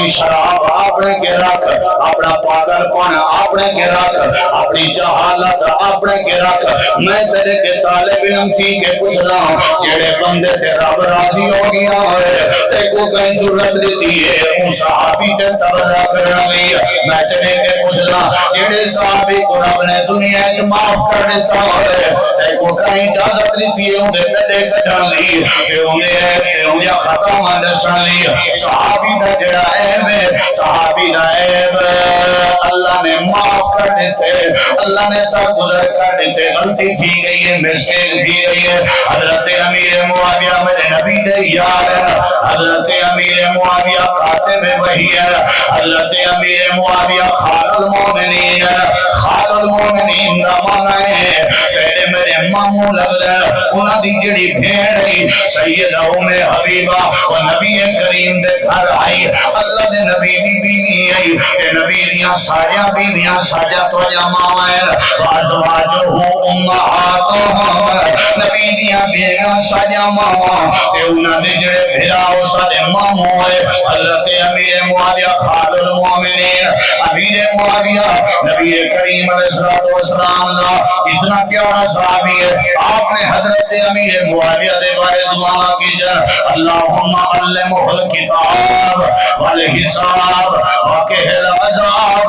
اپنی شراب اپنے کے رکھ، اپنا پاگل پن اپنے کے رکھ، اپنی جہالت اپنے کے رکھ. میں تیرے کے طالب علم تھی کہ پوچھنا جڑے بندے تے رب راضی ہو گیا ہے تے کو کہیں ضرورت دیتی ہے اون صحابی تے تبرہ کرنا گئی. میں تیرے کے پوچھنا جڑے صحابی کو رب نے دنیا چ معاف کر دیتا ہے تے کو کہیں اجازت دیتی ہے انہیں کٹے کٹن لی کہ انہیں ختم دسن لی. صحابی دا جڑا عیب ہے، صحابی دا عیب اللہ نے معاف کر دیتے، اللہ نے درگزر کر دیتے. غلطی تھی گئی ہے، مسٹیک تھی گئی ہے. حضرت امیر معاویہ میرے نبی دے یار ہے، حضرت امیر معاویہ کاتب وحی ہے، حضرت امیر معاویہ خال المومنین ہے. خال المومنین دا معنی ہے پہلے میرے ماموں لگدا انہاں دی جڑی بھیڑ ہے سیدہ ام حبیبہ وہ نبی کریم دے گھر آئی. اللہ دے نبی دی بیوی آئی تے نبی دیاں ساریاں بیویاں ساجا توجہ ماوائن وازواجہ امہاتہم، نبی دیاں بیویاں ساجا ماواں تے انہاں دے جڑے بھرا او سارے ماموں ہے. حضرت امیر معاویہ خال المومنین امیر معاویہ نبی کریم علیہ السلام دا اتنا پیارا صحابی ہے. آپ نے حضرت امیر معاویہ دے بارے دعا کی جائے اللہم علمہ الکتاب والحساب وقہ العذاب.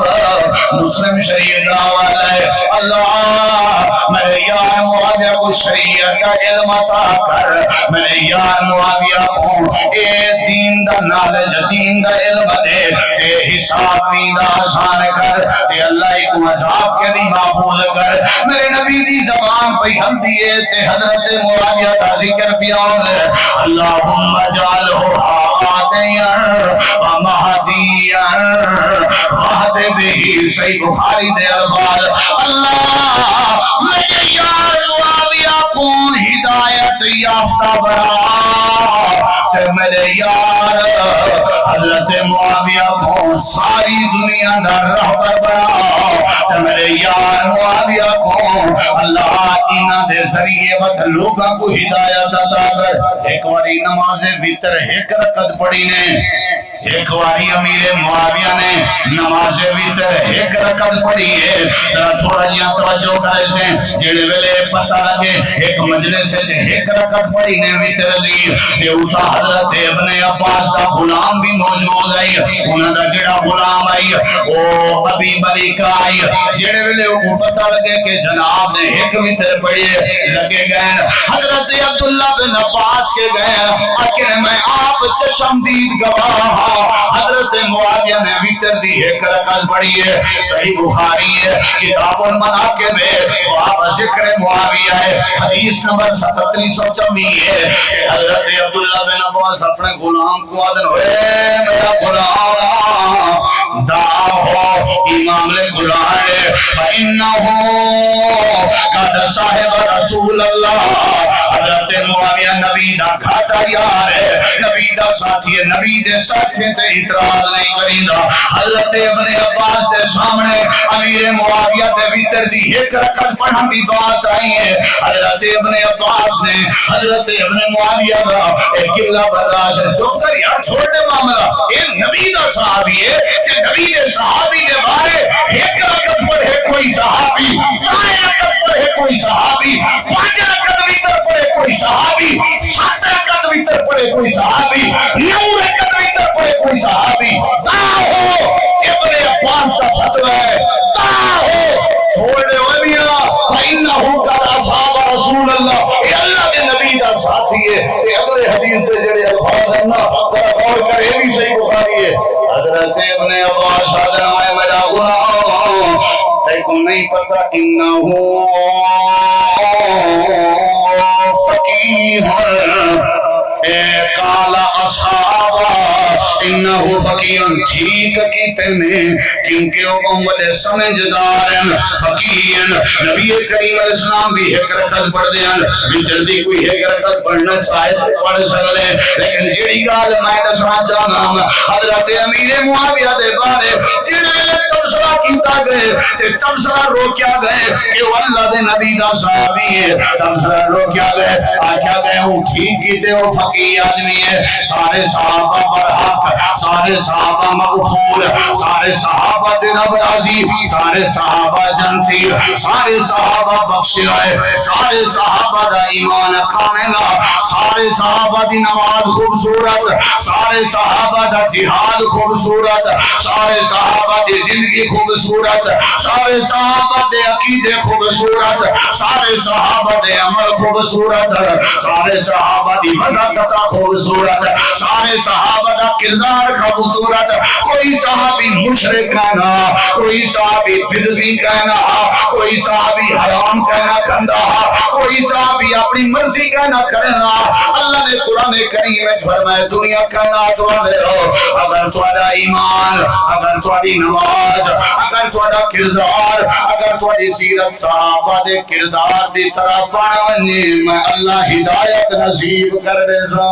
مسلم شریف دعویٰ ہے اللہ میرے یار معاویہ کو شریعت کا علم عطا کر، میرے یار معاویہ کو اے دین دا نالج دین دا علم دے تے حساب دین دا آسان کر تے اللہ کو عذاب کے بھی محفوظ کر. میرے نبی دی زبان پہ ہم دیئے تے حضرت معاویہ کا ذکر پیاؤں ہے اللہم جعلہ آتیاں ومہدیاں وحد بھی. صحیح بخاری دے الفاظ اللہ میرے یار معاویہ کو ہدایت یافتہ بنا تے میرے یار حضرت معاویہ کو ساری دنیا دا رہبر بنا تے میرے یار معاویہ کو اللہ انہاں دے ذریعے بت لوگاں کو ہدایت عطا کر. ایک باری نماز وتر ایک رکعت پڑھی نے، ایک باری امیر معاویہ نے نماز وتر ایک رکعت پڑھی ہے. ذرا تھوڑا جہا توجہ کرے سے جڑے ویلے پتہ لگے ایک مجلس وچ ایک رکعت پڑھی نے وتر دی تے اوتھا حضرت ابن عباس دا غلام بھی موجود ہے. انہاں دا جڑا غلام آئی او ابی بریکہ آئی جڑے ویلے او پتہ لگے کہ جناب نے ایک وتر پڑھی لگے گئے حضرت عبداللہ بن عباس کے گئے کہ میں آپ چشمدید گواہ حضرت معاویہ نے وتر دی ایک رکعت پڑھی ہے. صحیح بخاری ہے کتاب المناقب ہے باب ذکر معاویہ ہے حدیث نمبر 3724 ہے کہ حضرت عبداللہ بن عباس اپنے غلام کو آدن ہوئے میرا غلام دعا ہو امام لے غلام ہے فَإِنَّهُ قَدْ صَاحِبَ رسول اللہ. حضرت معاویہ نبی دا گھاٹا یار ہے، نبی دا ساتھی ہے، نبی دے ساتھی تے اعتراض نہیں کریندہ. حضرت ابن عباس دے سامنے امیر معاویہ دے وتر دی ایک رکعت پڑھن دی بات آئی ہے. حضرت ابن عباس نے حضرت ابن معاویہ دا ایک قلہ برداشت جو کر یار چھوڑ دے معاملہ یہ نبی دا صحابی ہے کہ نبی دے صحابی دے بارے ایک رکعت پڑھے کوئی صحابی، 4 رکعت پڑھے کوئی صحابی، 5 رکعت وتر پڑھے کوئی صحابی، 7 رکعت وتر پڑھے کوئی صحابی، 9 رکعت وتر پڑھے کوئی صحابی. ہو ابن عباس کا فتوی ہے ہو چھوڑ دے ہوئے میاں فَإِنَّهُ قَدْ أَصَابَ رسول اللہ یہ اللہ کے نبی دا ساتھی ہے. تے اگلے حدیث سے جڑے الفاظ ہیں نا ذرا غور کر یہ بھی صحیح بخاری ہے. حضرت ابن عباس حاضر ہے میرا غلام تے کو نہیں پتا انہو فقیہ قال اصحابہ انہو فقیہ ٹھیک کیتے نے کیونکہ وہ بڑے سمجھدار ہیں فقیہ. نبی کریم علیہ السلام بھی ایک رکعت پڑھ دیں بھی جلدی کوئی ایک رکعت پڑھنا چاہے تو پڑھ سکتے لیکن جیڑی گال میں دسنا چاہنا ہوں حضرت امیر معاویہ دے بارے جنہیں تبصرہ کیتا گئے تے تبصرہ روکیا گئے کہ وہ اللہ دے نبی دا صحابی ہے. تبصرہ روکیا گئے آکھیا گئے ہوں ٹھیک کیتے ہو فقیہ آدمی ہے سارے صحابہ برحق سارے سارے صحابہ مغفور، سارے صحابہ تے رب راضی، سارے صحابہ جنتی، سارے صحابہ بخشے آئے، سارے صحابہ دا ایمان کھانے گا، سارے صحابہ دی نماز خوبصورت، سارے صحابہ دا جہاد خوبصورت، سارے صحابہ دی زندگی خوبصورت، سارے صحابہ دے عقیدے خوبصورت، سارے صحابہ دے عمل خوبصورت، سارے صحابہ دی مذاقتہ خوبصورت، سارے صحابہ دا کردار خوبصورت، کوئی صحابی مشرک کہنا، کوئی صحابی بدعی کہنا، کوئی صحابی حرام کہنا کھندا، کوئی صحابی اپنی مرضی کہنا کرنا۔ اللہ نے قرآن کریم میں فرمایا دنیا کہنا تو ہو، اگر تھوڑا ایمان، اگر تھوڑی نماز، اگر تھوڑا کردار، اگر تھوڑی سیرت صحابہ دے کردار دی طرح بڑھ ونجے، میں اللہ ہدایت نصیب کر دے سا۔